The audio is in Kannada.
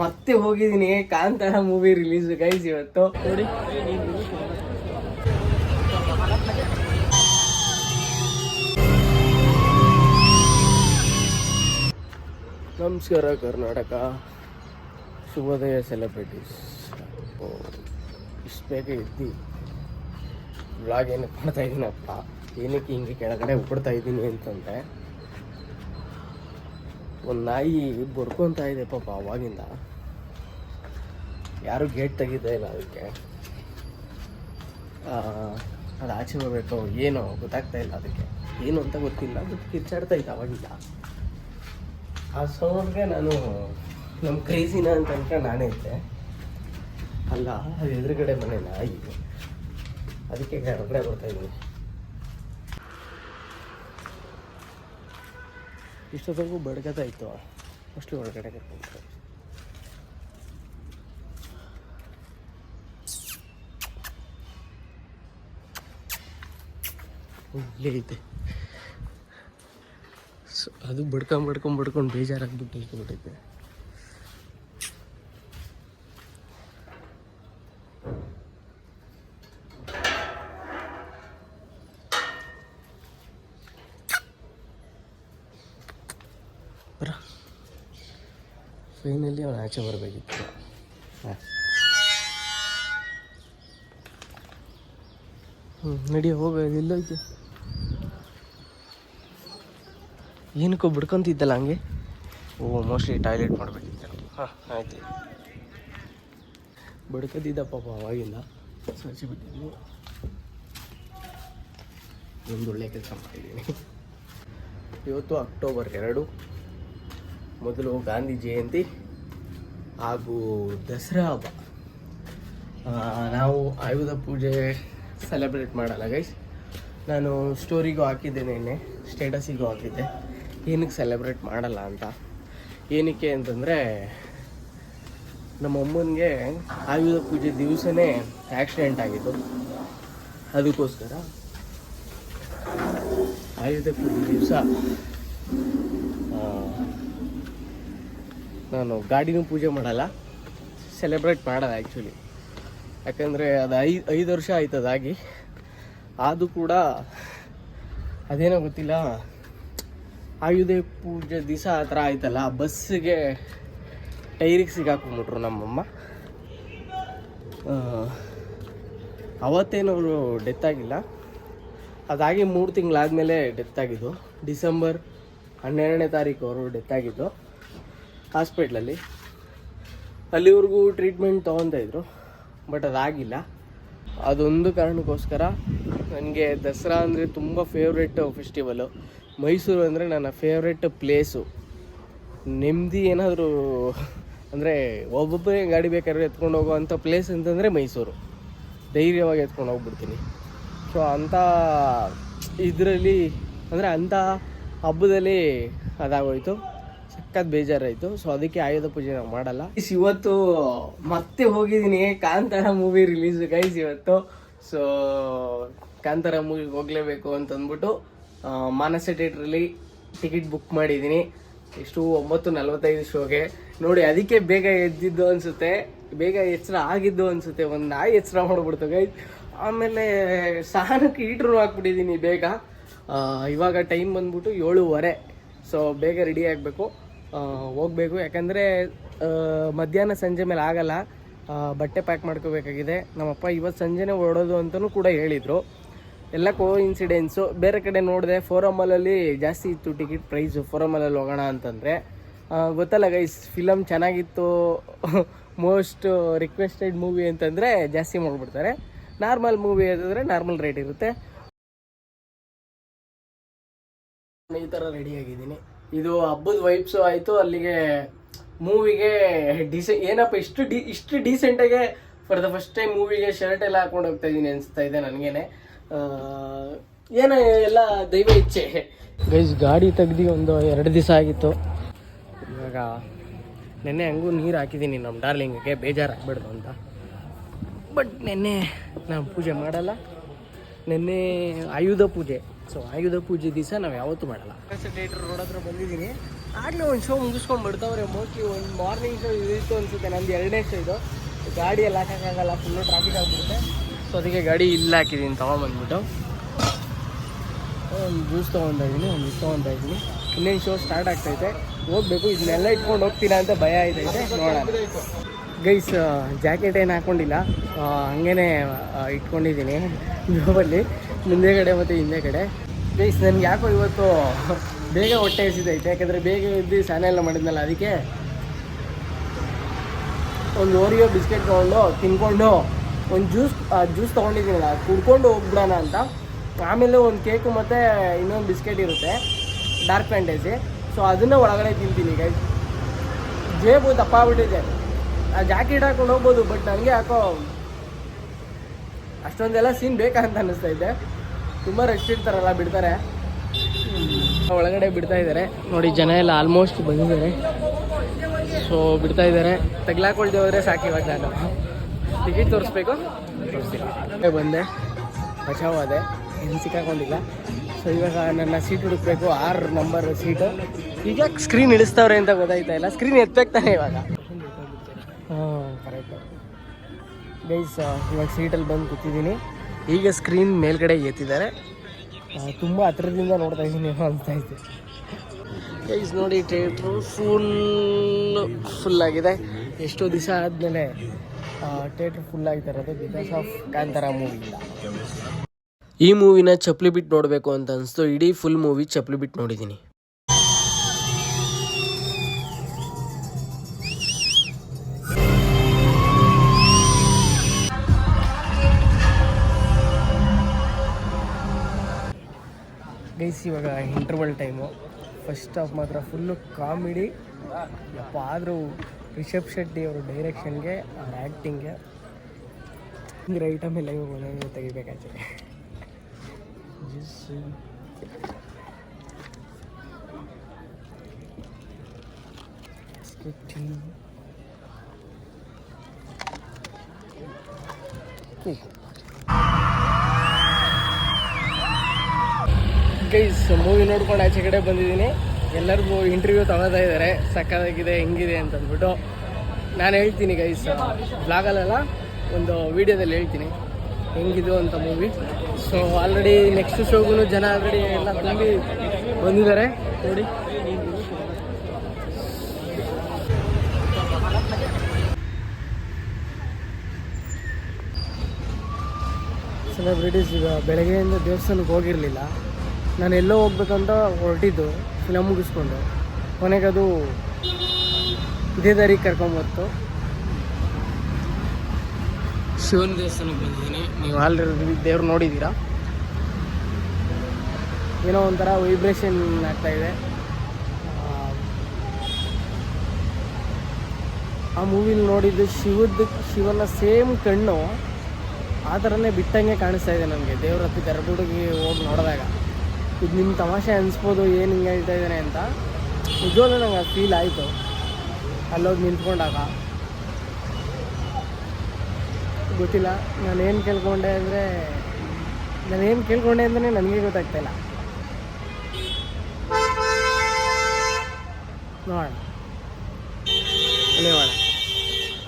ಮತ್ತೆ ಹೋಗಿದ್ದೀನಿ ಕಾಂತಾರ ಮೂವಿ ರಿಲೀಸ್ ಗೈಸ್ ಇವತ್ತು ನೋಡಿ. ನಮಸ್ಕಾರ ಕರ್ನಾಟಕ, ಶುಭೋದಯ ಸೆಲೆಬ್ರಿಟೀಸ್. ಇಷ್ಟು ಬೇಗ ಎದ್ದು ವ್ಲಾಗ್ ಏನಕ್ಕೆ ಮಾಡ್ತಾ ಇದ್ದೀನಪ್ಪ, ಏನಕ್ಕೆ ಹಿಂಗೆ ಕೆಳಗಡೆ ಉಪ್ಪಿಡ್ತಾ ಇದ್ದೀನಿ ಅಂತಂದರೆ, ಒಂದು ನಾಯಿ ಬರ್ಕೊತಾ ಇದೆ ಪಾಪ ಅವಾಗಿಂದ. ಯಾರೂ ಗೇಟ್ ತೆಗಿತಾ ಇಲ್ಲ ಅದಕ್ಕೆ. ಅದು ಆಚೆ ಬರಬೇಕು ಏನೋ ಗೊತ್ತಾಗ್ತಾ ಇಲ್ಲ ಅದಕ್ಕೆ, ಏನು ಅಂತ ಗೊತ್ತಿಲ್ಲ. ಬಟ್ ಕಿರ್ಚಾಡ್ತಾ ಇದ್ದ ಅವಾಗಿಂದ. ಆ ಸೌಂಡ್ಗೆ ನಾನು ನಮ್ಮ ಕ್ರೇಜಿನ ಅಂತ ಅನ್ಕೊಂಡು ನಾನೇ ಇದ್ದೆ. ಅಲ್ಲ, ಅದು ಎದುರುಗಡೆ ಮನೆ ನಾಯಿ, ಅದಕ್ಕೆ ಹೊರಗಡೆ ಬರ್ತಾ ಇದ್ದೀನಿ. ಇಷ್ಟೊತ್ತರೆಗೂ ಬಡ್ಕತಾ ಇತ್ತು, ಮೋಸ್ಟ್ಲಿ ಒಳಗಡೆ ಕರ್ಕೊಂಡು ಇಲ್ಲೇ ಐತೆ. ಸೊ ಅದು ಬಡ್ಕೊಂಡು ಬೇಜಾರಾಗ್ಬಿಟ್ಟು ಇಟ್ಕೊಂಡ್ಬಿಟ್ಟೈತೆ. ಫೈನಲಿ ಅವನು ಆಚೆ ಬರಬೇಕಿತ್ತು. ನಡಿ ಹೋಗ, ಎಲ್ಲೋಯ್ತು? ಏನಕ್ಕೋ ಬಿಡ್ಕೊಂತಿದ್ದಲ್ಲ ಹಂಗೆ. ಮೋಸ್ಟ್ಲಿ ಟಾಯ್ಲೆಟ್ ಮಾಡಬೇಕಿತ್ತು. ಆಯ್ತು, ಬಡ್ಕತಿದ್ದ ಪಾಪ ಅವಾಗಿಂದ. ಸ್ವಚ್ಛ ಬಿಟ್ಟಿದ್ದೀನಿ, ಒಂದು ಒಳ್ಳೆ ಕೆಲಸ ಮಾಡಿದ್ದೀನಿ. ಇವತ್ತು ಅಕ್ಟೋಬರ್ 2, ಮೊದಲು ಗಾಂಧಿ ಜಯಂತಿ ಹಾಗೂ ದಸರಾ ಹಬ್ಬ. ನಾವು ಆಯುಧ ಪೂಜೆ ಸೆಲೆಬ್ರೇಟ್ ಮಾಡಲ್ಲ ಗೈಸ್. ನಾನು ಸ್ಟೋರಿಗೂ ಹಾಕಿದ್ದೆ, ನೆನ್ನೆ ಸ್ಟೇಟಸಿಗೂ ಹಾಕಿದ್ದೆ ಏನಕ್ಕೆ ಸೆಲೆಬ್ರೇಟ್ ಮಾಡಲ್ಲ ಅಂತ. ಏನಕ್ಕೆ ಅಂತಂದರೆ, ನಮ್ಮ ಅಮ್ಮನಿಗೆ ಆಯುಧ ಪೂಜೆ ದಿವಸನೇ ಆಕ್ಸಿಡೆಂಟ್ ಆಗಿತ್ತು. ಅದಕ್ಕೋಸ್ಕರ ಆಯುಧ ಪೂಜೆ ದಿವಸ ನಾನು ಗಾಡಿನೂ ಪೂಜೆ ಮಾಡಲ್ಲ, ಸೆಲೆಬ್ರೇಟ್ ಮಾಡಲ್ಲ ಆ್ಯಕ್ಚುಲಿ. ಯಾಕಂದರೆ ಅದು 5 ವರ್ಷ ಆಯ್ತದಾಗಿ. ಆದರೂ ಕೂಡ ಅದೇನೋ ಗೊತ್ತಿಲ್ಲ, ಆಯುಧ ಪೂಜೆ ದಿವಸ ಆ ಥರ ಆಯ್ತಲ್ಲ, ಬಸ್ಸಿಗೆ ಟೈರಿಗೆ ಸಿಗಾಕೊಂಡ್ಬಿಟ್ರು ನಮ್ಮಮ್ಮ. ಅವತ್ತೇನು ಅವರು ಡೆತ್ ಆಗಿಲ್ಲ, ಅದಾಗಿ 3 ತಿಂಗಳಾದಮೇಲೆ ಡೆತ್ ಆಗಿದ್ದು. ಡಿಸೆಂಬರ್ 12ನೇ ತಾರೀಕು ಅವರು ಡೆತ್ ಆಗಿದ್ದು ಹಾಸ್ಪಿಟ್ಲಲ್ಲಿ. ಅಲ್ಲಿವರೆಗೂ ಟ್ರೀಟ್ಮೆಂಟ್ ತೊಗೊತಾಯಿದ್ರು, ಬಟ್ ಅದಾಗಿಲ್ಲ. ಅದೊಂದು ಕಾರಣಕ್ಕೋಸ್ಕರ ನನಗೆ ದಸರಾ ಅಂದರೆ ತುಂಬ ಫೇವ್ರೆಟ್ ಫೆಸ್ಟಿವಲು. ಮೈಸೂರು ಅಂದರೆ ನನ್ನ ಫೇವ್ರೆಟ್ ಪ್ಲೇಸು. ನೆಮ್ಮದಿ ಏನಾದರೂ ಅಂದರೆ ಒಬ್ಬೊಬ್ಬರೇ ಗಾಡಿ ಬೇಕಾದ್ರೆ ಎತ್ಕೊಂಡು ಹೋಗೋವಂಥ ಪ್ಲೇಸ್ ಅಂತಂದರೆ ಮೈಸೂರು. ಧೈರ್ಯವಾಗಿ ಎತ್ಕೊಂಡು ಹೋಗ್ಬಿಡ್ತೀನಿ. ಸೊ ಅಂಥ ಇದರಲ್ಲಿ ಅಂದರೆ ಅಂಥ ಹಬ್ಬದಲ್ಲಿ ಅದಾಗೋಯ್ತು, ಸಖತ್ ಬೇಜಾರಾಯಿತು. ಸೊ ಅದಕ್ಕೆ ಆಯುಧ ಪೂಜೆ ನಾವು ಮಾಡಲ್ಲ. ಇವತ್ತು ಮತ್ತೆ ಹೋಗಿದ್ದೀನಿ ಕಾಂತಾರ ಮೂವಿ ರಿಲೀಸ್ ಗೈಸ್ ಇವತ್ತು. ಸೊ ಕಾಂತಾರ ಮೂವಿಗೆ ಹೋಗಲೇಬೇಕು ಅಂತಂದ್ಬಿಟ್ಟು ಮಾನಸ ಥಿಯೇಟ್ರಲ್ಲಿ ಟಿಕೆಟ್ ಬುಕ್ ಮಾಡಿದ್ದೀನಿ. ಎಷ್ಟು 9:45 ಶೋಗೆ ನೋಡಿ. ಅದಕ್ಕೆ ಬೇಗ ಎದ್ದಿದ್ದು ಅನಿಸುತ್ತೆ, ಬೇಗ ಎಚ್ಚರ ಆಗಿದ್ದು ಅನಿಸುತ್ತೆ. ಒಂದು ನಾಯಿ ಎಚ್ಚರ ಮಾಡಿಬಿಡ್ತು ಗೈಸ್. ಆಮೇಲೆ ಸಹನಕ್ಕೆ ಹೀಟ್ರೂ ಹಾಕ್ಬಿಟ್ಟಿದ್ದೀನಿ ಬೇಗ. ಇವಾಗ ಟೈಮ್ ಬಂದ್ಬಿಟ್ಟು 7:15. ಸೊ ಬೇಗ ರೆಡಿ ಆಗಬೇಕು, ಹೋಗಬೇಕು. ಯಾಕಂದರೆ ಮಧ್ಯಾಹ್ನ ಸಂಜೆ ಮೇಲೆ ಆಗಲ್ಲ, ಬಟ್ಟೆ ಪ್ಯಾಕ್ ಮಾಡ್ಕೋಬೇಕಾಗಿದೆ. ನಮ್ಮಪ್ಪ ಇವತ್ತು ಸಂಜೆನೇ ಹೊರಡೋದು ಅಂತಲೂ ಕೂಡ ಹೇಳಿದರು. ಎಲ್ಲ ಇನ್ಸಿಡೆನ್ಸು. ಬೇರೆ ಕಡೆ ನೋಡಿದೆ, ಫೋರಮಲ್ಲಿ ಜಾಸ್ತಿ ಇತ್ತು ಟಿಕೆಟ್ ಪ್ರೈಸು. ಫೋರಮಲ್ಲಿ ಹೋಗೋಣ ಅಂತಂದರೆ ಗೊತ್ತಲ್ಲ ಗೈಸ್, ಫಿಲಮ್ ಚೆನ್ನಾಗಿತ್ತು, ಮೋಸ್ಟ್ ರಿಕ್ವೆಸ್ಟೆಡ್ ಮೂವಿ ಅಂತಂದರೆ ಜಾಸ್ತಿ ಮಾಡಿಬಿಡ್ತಾರೆ. ನಾರ್ಮಲ್ ಮೂವಿ ಅಂತಂದರೆ ನಾರ್ಮಲ್ ರೇಟ್ ಇರುತ್ತೆ. ಈ ಥರ ರೆಡಿಯಾಗಿದ್ದೀನಿ. ಇದು ಹಬ್ಬದ ವೈಬ್ಸು ಆಯಿತು. ಅಲ್ಲಿಗೆ ಮೂವಿಗೆ ಏನಪ್ಪ ಇಷ್ಟು ಡೀಸೆಂಟಾಗೆ ಫಾರ್ ದ ಫಸ್ಟ್ ಟೈಮ್ ಮೂವಿಗೆ ಶರ್ಟ್ ಎಲ್ಲ ಹಾಕೊಂಡು ಹೋಗ್ತಾ ಇದ್ದೀನಿ ಅನಿಸ್ತಾ ಇದೆ ನನಗೇನೆ. ಏನೋ ಎಲ್ಲ ದೈವ ಇಚ್ಛೆ ಗೈಸ್. ಗಾಡಿ ತೆಗ್ದು ಒಂದು 2 ದಿವಸ ಆಗಿತ್ತು. ಇವಾಗ ನೆನ್ನೆ ಹಂಗೂ ನೀರು ಹಾಕಿದ್ದೀನಿ ನಮ್ಮ ಡಾರ್ಲಿಂಗ್ಗೆ, ಬೇಜಾರಾಗಬೇಡ್ದು ಅಂತ. ಬಟ್ ನೆನ್ನೆ ನಾನು ಪೂಜೆ ಮಾಡಲ್ಲ. ನೆನ್ನೆ ಆಯುಧ ಪೂಜೆ. ಸೊ ಆಯುಧ ಪೂಜೆ ದಿವಸ ನಾವು ಯಾವತ್ತೂ ಮಾಡಲ್ಲ. ಥಿಯೇಟರ್ ರೋಡ್ ಹತ್ರ ಬಂದಿದ್ದೀನಿ. ಆಗಲೇ ಒಂದು ಶೋ ಮುಗಿಸ್ಕೊಂಡು ಬಿಡ್ತಾವ್ರೆ. ಮೋಸ್ಟ್ಲಿ ಒಂದು ಮಾರ್ನಿಂಗ್ ಶೋ ಇದಿತ್ತು ಅನಿಸುತ್ತೆ, ನಂದು 2ನೇ ಶೋ ಇದು. ಗಾಡಿ ಎಲ್ಲ ಹಾಕೋಕ್ಕಾಗಲ್ಲ, ಫುಲ್ಲು ಟ್ರಾಫಿಕ್ ಆಗಿಬಿಡುತ್ತೆ. ಸೊ ಅದಕ್ಕೆ ಗಾಡಿ ಇಲ್ಲ ಹಾಕಿದ್ದೀನಿ ತೊಗೊಂಬಂದ್ಬಿಟ್ಟು. ಒಂದು ಜ್ಯೂಸ್ ತೊಗೊತಾ ಇದ್ದೀನಿ. ಇನ್ನೇನು ಶೋ ಸ್ಟಾರ್ಟ್ ಆಗ್ತೈತೆ, ಹೋಗ್ಬೇಕು. ಇದನ್ನೆಲ್ಲ ಇಟ್ಕೊಂಡು ಹೋಗ್ತೀರಾ ಅಂತ ಭಯ ಆಯ್ತೈತೆ, ನೋಡೋಣ. ಗೈಸ್ ಜಾಕೆಟ್ ಏನು ಹಾಕ್ಕೊಂಡಿಲ್ಲ, ಹಂಗೇ ಇಟ್ಕೊಂಡಿದ್ದೀನಿ ಜೋಬಲ್ಲಿ, ಮುಂದೆ ಕಡೆ ಮತ್ತು ಹಿಂದೆ ಕಡೆ. ಗೈಸ್ ನನಗೆ ಯಾಕೋ ಇವತ್ತು ಬೇಗ ಹೊಟ್ಟೆ ಹಸಿದೈತೆ, ಯಾಕಂದರೆ ಬೇಗ ಎದ್ದು ಸ್ನಾನ ಎಲ್ಲ ಮಾಡಿದ್ನಲ್ಲ, ಅದಕ್ಕೆ ಒಂದು ಓರಿಯೋ ಬಿಸ್ಕೆಟ್ ತೊಗೊಂಡು ತಿನ್ಕೊಂಡು ಒಂದು ಜ್ಯೂಸ್ ತೊಗೊಂಡಿದ್ದೀನಲ್ಲ, ಕುಡ್ಕೊಂಡು ಹೋಗ್ಬಿಡೋಣ ಅಂತ. ಆಮೇಲೆ ಒಂದು ಕೇಕು ಮತ್ತು ಇನ್ನೊಂದು ಬಿಸ್ಕೆಟ್ ಇರುತ್ತೆ, ಡಾರ್ಕ್ ಫ್ಯಾಂಟಸಿ. ಸೊ ಅದನ್ನು ಒಳಗಡೆ ತಿಂತೀನಿ ಗೈಸ್. ಜೇಬು ದಪ್ಪ ಆಗ್ಬಿಟ್ಟಿದೆ. ಆ ಜಾಕೆಟ್ ಹಾಕೊಂಡು ಹೋಗ್ಬೋದು, ಬಟ್ ನನಗೆ ಯಾಕೋ ಅಷ್ಟೊಂದೆಲ್ಲ ಸೀನ್ ಬೇಕಾ ಅಂತ ಅನ್ನಿಸ್ತೈತೆ. ತುಂಬ ರಶ್ ಇರ್ತಾರಲ್ಲ, ಬಿಡ್ತಾರೆ. ಒಳಗಡೆ ಬಿಡ್ತಾ ಇದ್ದಾರೆ ನೋಡಿ, ಜನ ಎಲ್ಲ ಆಲ್ಮೋಸ್ಟ್ ಬಂದಿದ್ದಾರೆ. ಸೊ ಬಿಡ್ತಾ ಇದ್ದಾರೆ, ತಗ್ಲಾಕೊಳ್ದೆ ಹೋದರೆ ಸಾಕು. ಇವಾಗ ನಾನು ಟಿಕೆಟ್ ತೋರಿಸ್ಬೇಕು, ತೋರಿಸ್ತೀನಿ. ಬಂದೆ, ಬಚಾವಾದೆ, ಏನು ಸಿಕ್ಕಾಕೊಂಡಿಲ್ಲ. ಸೊ ಇವಾಗ ನನ್ನ ಸೀಟ್ ಹುಡುಕ್ಬೇಕು, 6 ನಂಬರ್ ಸೀಟು. ಈಗ ಸ್ಕ್ರೀನ್ ಇಳಿಸ್ತವ್ರೆ ಅಂತ ಗೊತ್ತಾಯ್ತಾ ಇಲ್ಲ, ಸ್ಕ್ರೀನ್ ಎತ್ತಬೇಕಾನೆ ಇವಾಗ. ಕರೆಕ್ಟು ಗೈಸ್, ಇವಾಗ ಸೀಟಲ್ಲಿ ಬಂದು ಕೂತಿದ್ದೀನಿ. ಈಗ ಸ್ಕ್ರೀನ್ ಮೇಲ್ಗಡೆ ಎತ್ತಿದ್ದಾರೆ, ತುಂಬ ಹತ್ರದಿಂದ ನೋಡ್ತಾ ಇದ್ದೀನಿ ಅನಿಸ್ತೈತೆ ಗೈಸ್. ನೋಡಿ ಥಿಯೇಟ್ರು ಫುಲ್ಲಾಗಿದೆ. ಎಷ್ಟೋ ದಿವಸ ಆದಮೇಲೆ ಥಿಯೇಟ್ರ್ ಫುಲ್ ಆಗ್ತಾ ಇರೋದು ಬಿಕಾಸ್ ಆಫ್ ಕಾಂತಾರ ಮೂವಿಯಿಂದ. ಈ ಮೂವಿನ ಚಪ್ಪಲಿ ಬಿಟ್ಟು ನೋಡಬೇಕು ಅಂತ ಅನಿಸ್ತು. ಇಡೀ ಫುಲ್ ಮೂವಿ ಚಪ್ಪಲಿ ಬಿಟ್ಟು ನೋಡಿದ್ದೀನಿ. ಗೈಸ್ ಇವಾಗ ಇಂಟರ್ವಲ್ ಟೈಮು. ಫಸ್ಟ್ ಹಾಫ್ ಮಾತ್ರ ಫುಲ್ಲು ಕಾಮಿಡಿ ಯಪ್ಪ. ಆದರೂ ರಿಷಬ್ ಶೆಟ್ಟಿ ಅವರು ಡೈರೆಕ್ಷನ್ಗೆ, ಅವ್ರ ಆ್ಯಕ್ಟಿಂಗ್ಗೆ ಹಿಂಗೆ ಐಟಮ್ ಎಲ್ಲ ಇವಾಗ ತೆಗಿಬೇಕಾಗ್ತದೆ. ಗೈಸ್ ಮೂವಿ ನೋಡ್ಕೊಂಡು ಆಚೆ ಕಡೆ ಬಂದಿದ್ದೀನಿ. ಎಲ್ಲರಿಗೂ ಇಂಟರ್ವ್ಯೂ ತಗೋತಾ ಇದ್ದಾರೆ, ಸಕ್ಕತ್ತಾಗಿದೆ ಹೆಂಗಿದೆ ಅಂತಂದ್ಬಿಟ್ಟು. ನಾನು ಹೇಳ್ತೀನಿ ಗೈಸ್, ಬ್ಲಾಗಲ್ಲೆಲ್ಲ ಒಂದು ವೀಡಿಯೋದಲ್ಲಿ ಹೇಳ್ತೀನಿ ಹೆಂಗಿದು ಅಂತ ಮೂವಿ. ಸೊ ಆಲ್ರೆಡಿ ನೆಕ್ಸ್ಟ್ ಶೋಗೂ ಜನ ಆಲ್ರೆಡಿ ಎಲ್ಲ ತುಂಬಿ ಬಂದಿದ್ದಾರೆ ನೋಡಿ. ಸೆಲೆಬ್ರಿಟೀಸ್ ಈಗ ಬೆಳಗ್ಗೆಯಿಂದ ದೇವಸ್ಥಾನಕ್ಕೆ ಹೋಗಿರಲಿಲ್ಲ. ನಾನು ಎಲ್ಲೋ ಹೋಗ್ಬೇಕಂತ ಹೊರಟಿದ್ದು ಫಿಲಮ್ ಮುಗಿಸ್ಕೊಂಡು, ಕೊನೆಗೆ ಅದು ಇದೇ ದಾರಿಗೆ ಕರ್ಕೊಂಬರ್ತು. ಶಿವನ ದೇವಸ್ಥಾನಕ್ಕೆ ಬಂದಿದ್ದೀನಿ. ನೀವು ಆಲ್ರೆಡಿ ದೇವ್ರು ನೋಡಿದ್ದೀರಾ. ಏನೋ ಒಂಥರ ವೈಬ್ರೇಷನ್ ಆಗ್ತಾಯಿದೆ. ಆ ಮೂವಿಲಿ ನೋಡಿದ್ದು ಶಿವನ ಸೇಮ್ ಕಣ್ಣು ಆ ಥರನೇ ಬಿಟ್ಟಂಗೆ ಕಾಣಿಸ್ತಾ ಇದೆ ನನಗೆ ದೇವ್ರ ಹತ್ತಿ ಗರ್ಭಗುಡಿಗೆ ಹೋಗಿ ನೋಡಿದಾಗ. ಇದು ನಿಮ್ಮ ತಮಾಷೆ ಅನಿಸ್ಬೋದು, ಏನು ಹಿಂಗೆ ಹೇಳ್ತಾ ಇದ್ದಾನೆ ಅಂತ. ನಿಜವಾಗ್ಲೂ ನಂಗೆ ಅದು ಫೀಲ್ ಆಯಿತು ಅಲ್ಲೋಗಿ ನಿಂತ್ಕೊಂಡಾಗ. ಗೊತ್ತಿಲ್ಲ ನಾನೇನು ಕೇಳ್ಕೊಂಡೆ ಅಂದರೆ ನನಗೆ ಗೊತ್ತಾಗ್ತಾಯಿಲ್ಲ. ನೋಡೋಣ, ಧನ್ಯವಾದ.